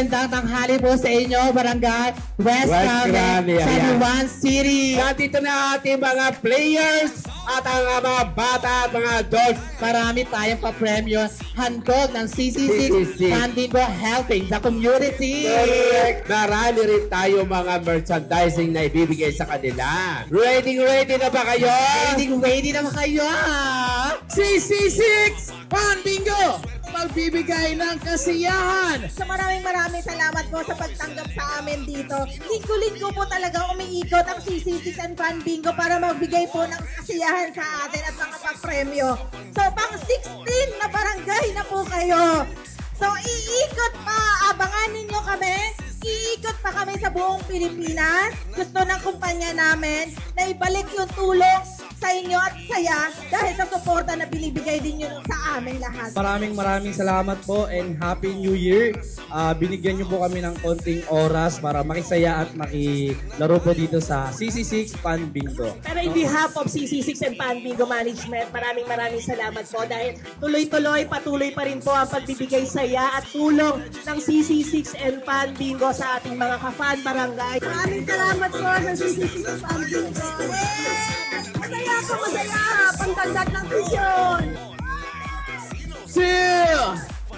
magandang tanghali po sa inyo, Barangay West West Cavite, Cavite, San ayan. Juan City. Nandito na ating mga players at ang mga bata at mga adults. Marami tayong pa-premyo. Handog ng CCC CCC. Pandingo helping the community. Correct. Marami rin tayo mga merchandising na ibibigay sa kanila. Ready na ba kayo? Ready na ba kayo? CC6 Pan Bingo! Magbibigay ng kasiyahan! So maraming salamat po sa pagtanggap sa amin dito. Linggo-linggo po talaga umiikot ang CC6 and Fan Bingo para magbigay po ng kasiyahan sa atin at mga pang-premyo. So pang 16 na barangay na po kayo. So iikot pa, abangan ninyo kami. Iikot pa kami sa buong Pilipinas. Gusto ng kumpanya namin na ibalik yung tulong sa inyo at saya dahil sa suporta na binibigay din nyo sa aming lahat. Maraming salamat po and Happy New Year. Binigyan niyo po kami ng konting oras para makisaya at makilaro po dito sa CC6 Pan Bingo. Pero in behalf of CC6 and Pan Bingo Management, maraming salamat po dahil patuloy pa rin po ang pagbibigay saya at tulong ng CC6 and Pan Bingo sa ating mga ka-fan barangay. Maraming salamat po sa CC6 Fan Bingo. Masaya! Pangdagdag ng vision! 2,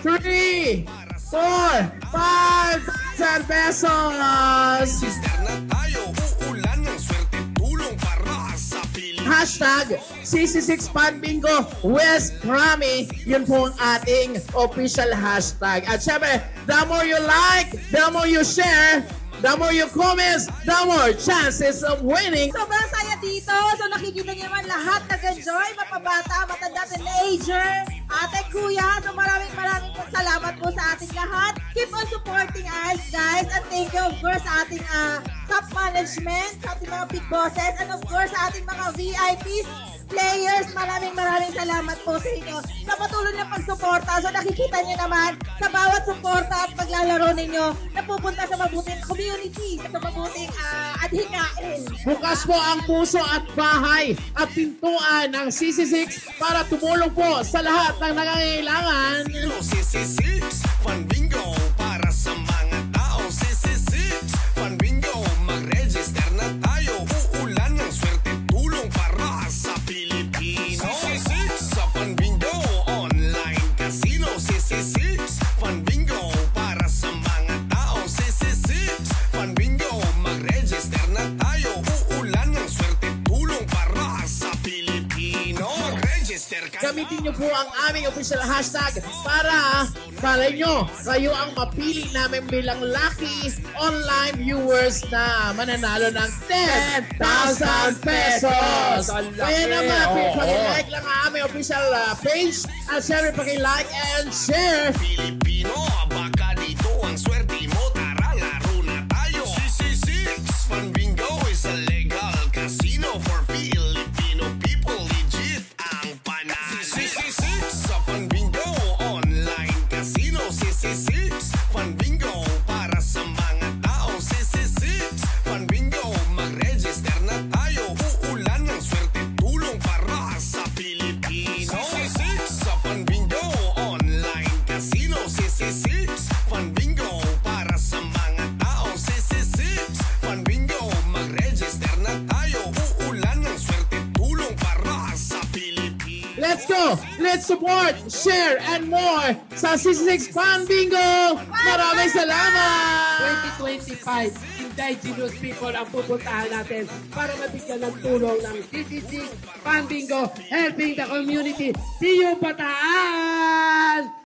3, 4, 5,000 pesos! Sister na tayo, uulan ng swerte, tulong para sa Pilipinas. Hashtag CC6 Pan Bingo West Grammy. Yun po ang ating official hashtag. At syempre, the more you like, the more you share, the more you comments, the more chances of winning. Sobrang saya dito. So nakikita niyo naman lahat nag-enjoy. Mapabata, matanda, teenager, ate, kuya. So maraming po salamat po sa ating lahat. Keep on supporting us, guys. And thank you, of course, sa ating top management, sa ating mga big bosses, and of course, sa ating mga VIPs, players. Maraming salamat po sa inyo sa patuloy na pagsuporta. So nakikita niyo naman sa bawat suporta at paglalaro ninyo napupunta sa mabuting community, sa mabuting adhikain. Bukas po ang puso at bahay at pintuan ng CC6 para tumulong po sa lahat ng nangangailangan. CC6 Fan Bingo para sa mga tao. CC6 Fan Bingo, mag-register na tayo. Uulan ng swerte, tulong para sa Pilipino. CC6 sa Fan Bingo, online casino. CC6 Fan Bingo para sa mga tao. CC6 Fan Bingo, mag-register na tayo. Uulan ng swerte, tulong para sa Pilipino. Mag-register ka na. Gamitin niyo po ang aming official hashtag para malay nyo, kayo ang mapili namin bilang lucky online viewers na mananalo ng 10,000 pesos. Kaya naman, pag-like lang ang aming official page at syempre pag-like and share. Pilipino, baka dito ang swerte mo. Tara, laro na tayo. CC6 Fan Bingo is a legal casino for Filipino people. Legit ang panalo. CC6 sa Fan Bingo, online casino. CC6 Fan Bingo para sa mga tao. CC6 Fan Bingo, mag-register na tayo. Uulan ng swerte, tulong para sa Pilipino. CC6 sa Fan Bingo, online casino. CC6 Fan Bingo para sa mga tao. CC6 Fan Bingo, mag-register na tayo. Uulan ng swerte, tulong para sa Pilipino. Let's go! Let's support, share, and more sa CC6 Pan Bingo! Maraming salamat! 2025, indigenous people ang pupuntahan natin para mabigyan ng tulong ng CC6 Pan Bingo helping the community. See you, Bataan!